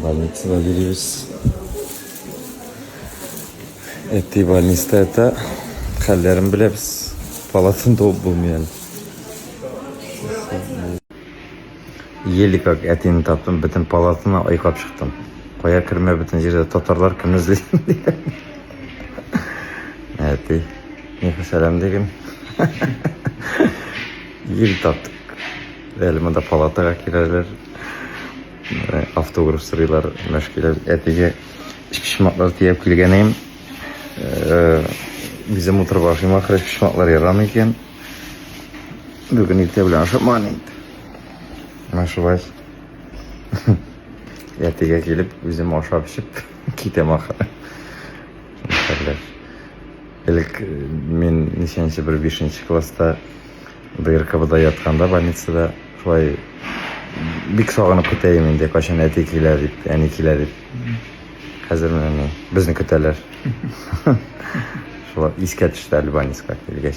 Больницада билибиз. Ettiği больницада hallerini bilebиz. Palatın doğup bulmayalım. Yelik etini taptım, bütün palatına ayıkap çıktım. Koya kırmaya bütün yerde Tatarlar kim izleyin diye. Evet, ne selam dedim. Yeri taptık. Elime de palataga girerler. Avtograf sıraylar, meşgiler etiga pişmaklar tiyep kilgeneyim. Bizim oturup akşama kırış pişmaklar yaramıyken bugün ilk bilen şamanıydı. Maşallah. Etiga gelip bizim aşağı pişip kitem İlk men nişançı bir 5. klasta DRK'da yatkanda больницада şolay bik sağınıp küteyim indi kaçan etikiler dip, enikiler dip. Hazır bizni küteler. Şolay isket işlerli больницага kelgeç.